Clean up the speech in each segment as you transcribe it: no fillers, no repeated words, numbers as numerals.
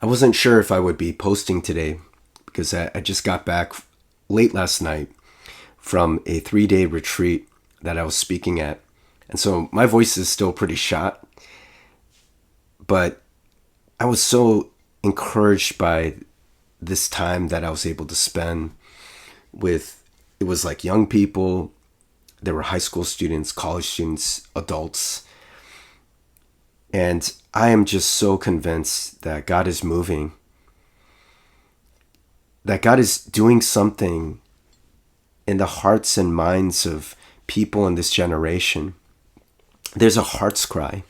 I wasn't sure if I would be posting today because I just got back late last night from a 3-day retreat that I was speaking at. And so my voice is still pretty shot, but I was so encouraged by this time that I was able to spend with, it was like young people, there were high school students, college students, adults. And I am just so convinced that God is moving, that God is doing something in the hearts and minds of people in this generation. There's a heart's cry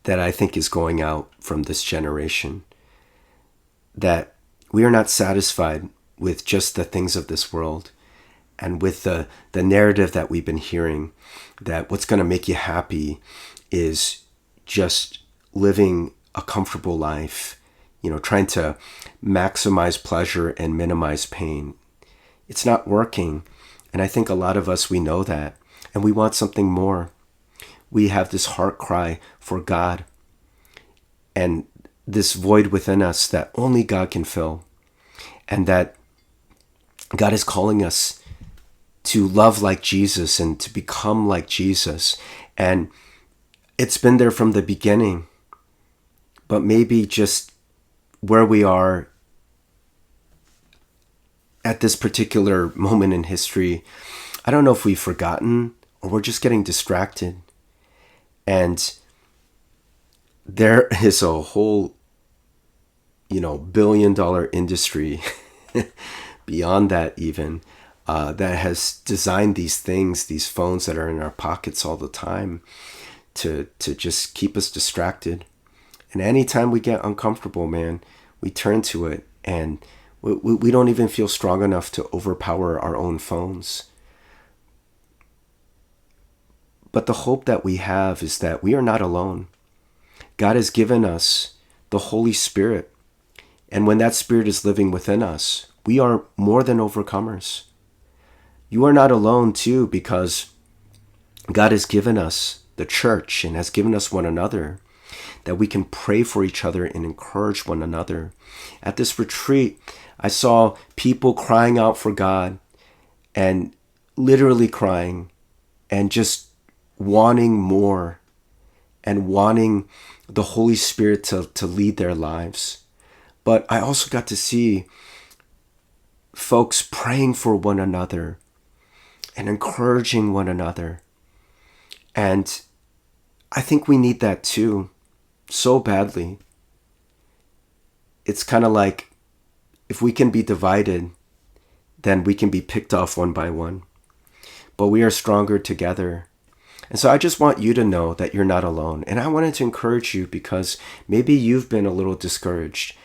that I think is going out from this generation, that we are not satisfied with just the things of this world and with the narrative that we've been hearing, that what's going to make you happy is just living a comfortable life, trying to maximize pleasure and minimize pain. It's not working. And I think a lot of us, we know that, and we want something more. We have this heart cry for God and this void within us that only God can fill, and that God is calling us to love like Jesus and to become like Jesus. And it's been there from the beginning, but maybe just where we are at this particular moment in history, I don't know if we've forgotten or we're just getting distracted. And there is a whole, billion-dollar industry beyond that even, that has designed these things, these phones that are in our pockets all the time to just keep us distracted. And anytime we get uncomfortable, man, we turn to it, and we don't even feel strong enough to overpower our own phones. But the hope that we have is that we are not alone. God has given us the Holy Spirit. And when that Spirit is living within us, we are more than overcomers. You are not alone too, because God has given us the church and has given us one another, that we can pray for each other and encourage one another. At this retreat, I saw people crying out for God, and literally crying and just wanting more and wanting the Holy Spirit to lead their lives. But I also got to see folks praying for one another and encouraging one another. And I think we need that too, so badly. It's kind of like, if we can be divided, then we can be picked off one by one. But we are stronger together. And so I just want you to know that you're not alone. And I wanted to encourage you because maybe you've been a little discouraged.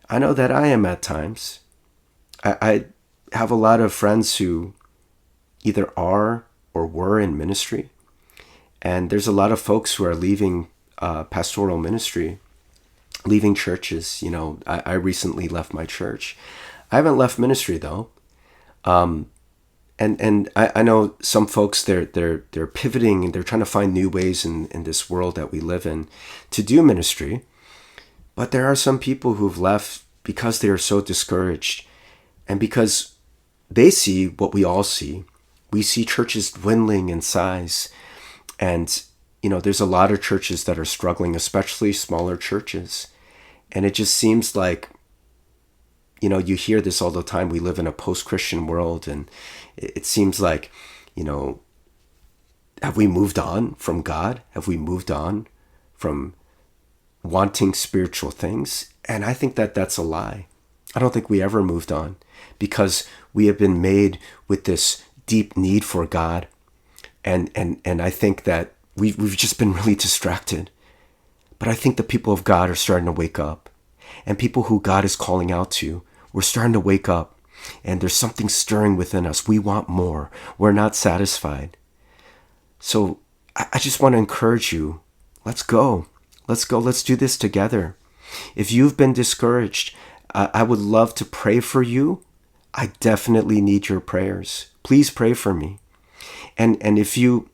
I know that I am at times. I have a lot of friends who either are or were in ministry. And there's a lot of folks who are leaving pastoral ministry, leaving churches. I recently left my church. I haven't left ministry though. And I know some folks, they're pivoting and they're trying to find new ways in this world that we live in to do ministry. But there are some people who've left because they are so discouraged, and because they see what we all see. We see churches dwindling in size, and there's a lot of churches that are struggling, especially smaller churches. And it just seems like, you hear this all the time. We live in a post-Christian world, and it seems like, have we moved on from God? Have we moved on from wanting spiritual things? And I think that that's a lie. I don't think we ever moved on, because we have been made with this deep need for God. And I think that we've just been really distracted. But I think the people of God are starting to wake up, and people who God is calling out to, we're starting to wake up, and there's something stirring within us. We want more. We're not satisfied. So I just want to encourage you. Let's go. Let's go. Let's do this together. If you've been discouraged, I would love to pray for you. I definitely need your prayers. Please pray for me. And if you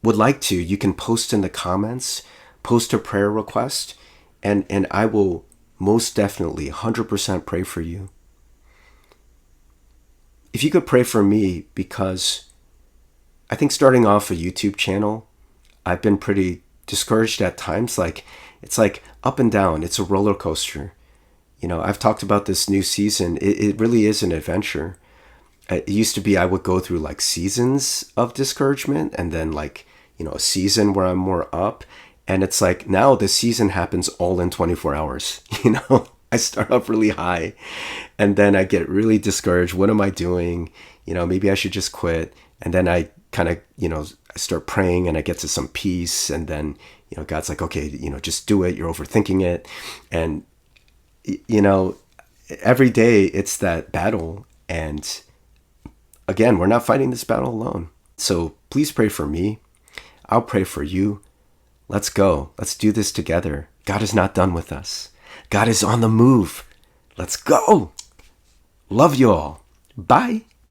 would like to, you can post in the comments, post a prayer request, And I will most definitely 100% pray for you. If you could pray for me, because I think starting off a YouTube channel, I've been pretty discouraged at times. Like, it's like up and down. It's a roller coaster. I've talked about this new season. It really is an adventure. It used to be I would go through like seasons of discouragement, and then like, a season where I'm more up. And it's like now the season happens all in 24 hours. I start off really high and then I get really discouraged. What am I doing? Maybe I should just quit. And then I kind of, I start praying and I get to some peace. And then, God's like, okay, just do it. You're overthinking it. And, every day it's that battle. And again, we're not fighting this battle alone. So please pray for me. I'll pray for you. Let's go. Let's do this together. God is not done with us. God is on the move. Let's go. Love you all. Bye.